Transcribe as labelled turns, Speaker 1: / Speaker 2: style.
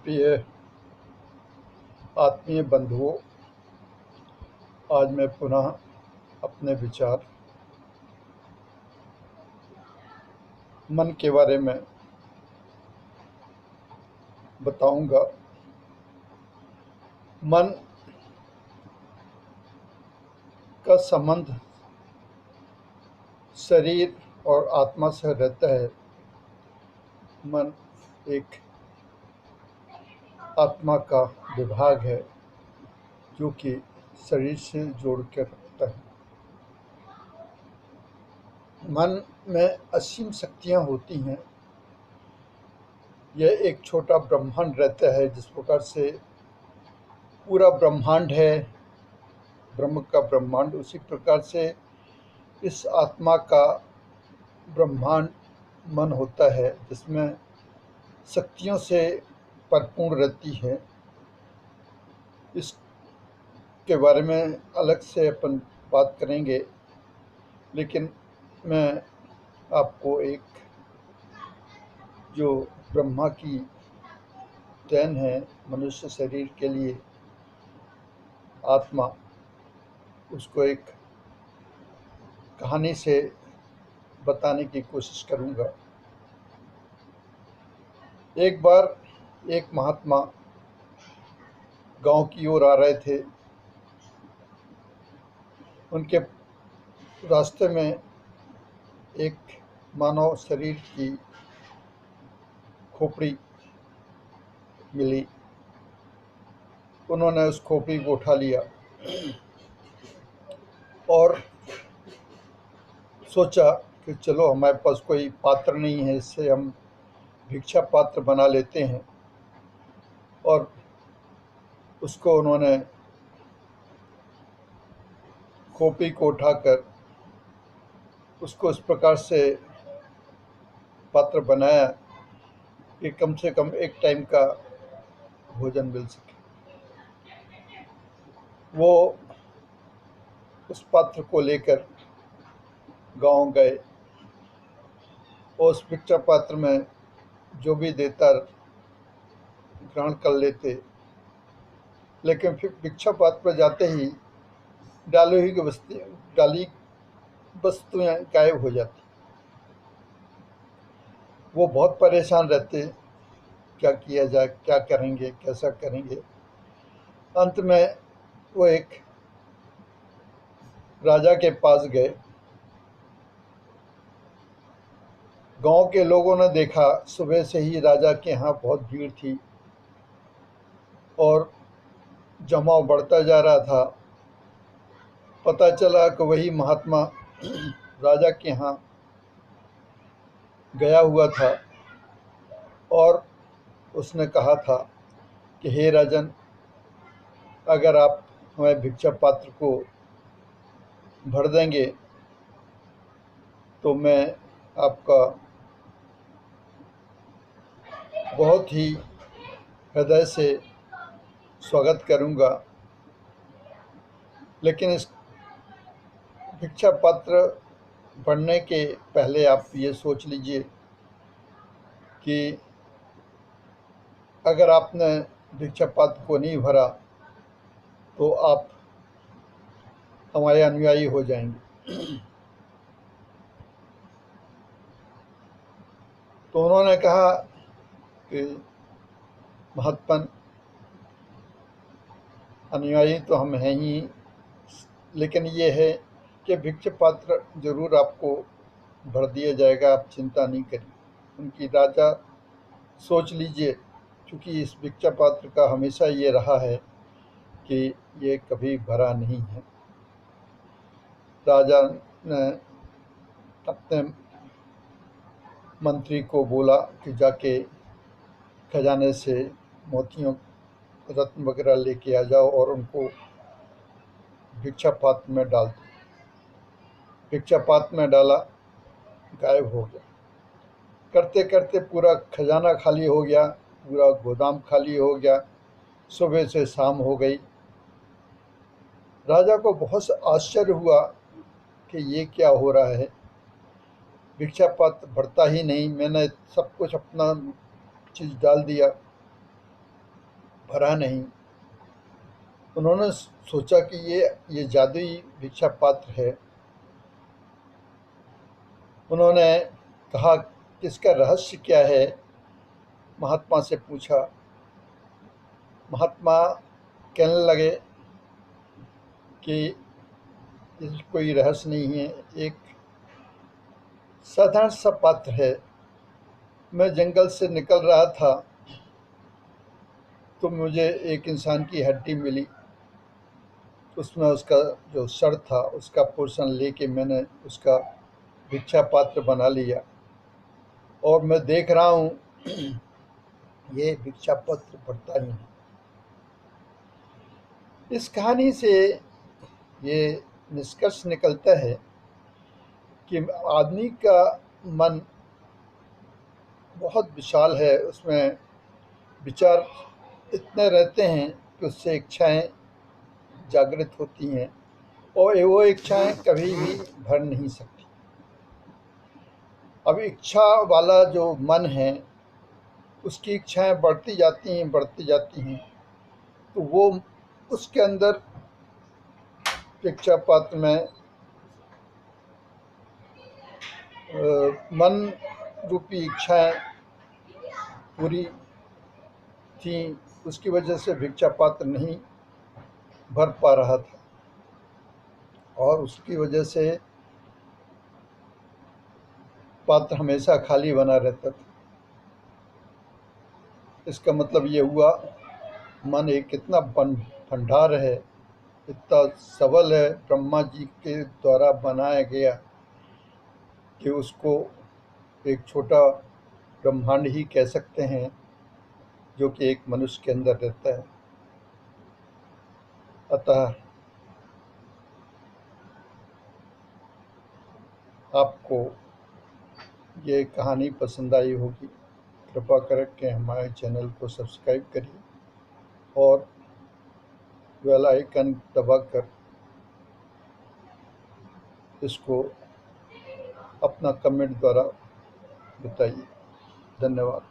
Speaker 1: प्रिय आत्मीय बंधुओं, आज मैं पुनः अपने विचार मन के बारे में बताऊंगा। मन का संबंध शरीर और आत्मा से रहता है। मन एक आत्मा का विभाग है जो कि शरीर से जोड़ कर रखता है। मन में असीम शक्तियाँ होती हैं। यह एक छोटा ब्रह्मांड रहता है। जिस प्रकार से पूरा ब्रह्मांड है, ब्रह्म का ब्रह्मांड, उसी प्रकार से इस आत्मा का ब्रह्मांड मन होता है, जिसमें शक्तियों से परिपूर्ण रहती है। इसके बारे में अलग से अपन बात करेंगे, लेकिन मैं आपको एक जो ब्रह्मा की देन है मनुष्य शरीर के लिए, आत्मा, उसको एक कहानी से बताने की कोशिश करूँगा। एक बार एक महात्मा गांव की ओर आ रहे थे। उनके रास्ते में एक मानव शरीर की खोपड़ी मिली। उन्होंने उस खोपड़ी को उठा लिया और सोचा कि चलो, हमारे पास कोई पात्र नहीं है, इससे हम भिक्षा पात्र बना लेते हैं। और उसको उन्होंने खोपड़ी को उठाकर उसको इस प्रकार से पात्र बनाया कि कम से कम एक टाइम का भोजन मिल सके। वो उस पात्र को लेकर गांव गए और उस भिक्षा पात्र में जो भी देता ग्रहण कर लेते। लेकिन फिर भिक्षा पात्र पर जाते ही डाली वस्तुएं गायब हो जाती। वो बहुत परेशान रहते, क्या किया जाए, क्या करेंगे, कैसा करेंगे। अंत में वो एक राजा के पास गए। गांव के लोगों ने देखा, सुबह से ही राजा के यहाँ बहुत भीड़ थी और जमाव बढ़ता जा रहा था। पता चला कि वही महात्मा राजा के यहाँ गया हुआ था और उसने कहा था कि हे राजन, अगर आप हमें भिक्षा पात्र को भर देंगे तो मैं आपका बहुत ही हृदय से स्वागत करूंगा। लेकिन इस भिक्षा पात्र भरने के पहले आप ये सोच लीजिए कि अगर आपने भिक्षा पात्र को नहीं भरा तो आप हमारे अनुयायी हो जाएंगे। तो उन्होंने कहा कि महात्मन, अनुयायी तो हम हैं ही, लेकिन ये है कि भिक्षा पात्र जरूर आपको भर दिया जाएगा, आप चिंता नहीं करिए। उनकी राजा सोच लीजिए, क्योंकि इस भिक्षा पात्र का हमेशा ये रहा है कि ये कभी भरा नहीं है। राजा ने अपने मंत्री को बोला कि जाके खजाने से मोतियों, रत्न वगैरह लेके आ जाओ और उनको भिक्षा पात्र में डाल दो। भिक्षा पात्र में डाला, गायब हो गया। करते करते पूरा खजाना खाली हो गया, पूरा गोदाम खाली हो गया। सुबह से शाम हो गई। राजा को बहुत आश्चर्य हुआ कि ये क्या हो रहा है, भिक्षा पात्र भरता ही नहीं। मैंने सब कुछ अपना चीज़ डाल दिया भरा नहीं। उन्होंने सोचा कि ये जादुई भिक्षा पात्र है। उन्होंने कहा कि इसका रहस्य क्या है, महात्मा से पूछा। महात्मा कहने लगे कि इसमें कोई रहस्य नहीं है, एक साधारण सा पात्र है। मैं जंगल से निकल रहा था तो मुझे एक इंसान की हड्डी मिली। उसमें उसका जो सर था उसका पोर्शन लेके मैंने उसका भिक्षा पात्र बना लिया और मैं देख रहा हूँ ये भिक्षा पात्र बढ़ता ही है। इस कहानी से ये निष्कर्ष निकलता है कि आदमी का मन बहुत विशाल है, उसमें विचार इतने रहते हैं कि उससे इच्छाएं जागृत होती हैं और वो इच्छाएं कभी भी भर नहीं सकती। अब इच्छा वाला जो मन है उसकी इच्छाएं बढ़ती जाती हैं, तो वो उसके अंदर भिक्षा पात्र में मन रूपी इच्छाएं पूरी थी, उसकी वजह से भिक्षा पात्र नहीं भर पा रहा था और उसकी वजह से पात्र हमेशा खाली बना रहता था। इसका मतलब ये हुआ मन एक कितना भंडार है, इतना सबल है, ब्रह्मा जी के द्वारा बनाया गया कि उसको एक छोटा ब्रह्मांड ही कह सकते हैं जो कि एक मनुष्य के अंदर रहता है। अतः आपको ये कहानी पसंद आई होगी। कृपा करके हमारे चैनल को सब्सक्राइब करिए और बेल आइकन दबाकर इसको अपना कमेंट द्वारा बताइए। धन्यवाद।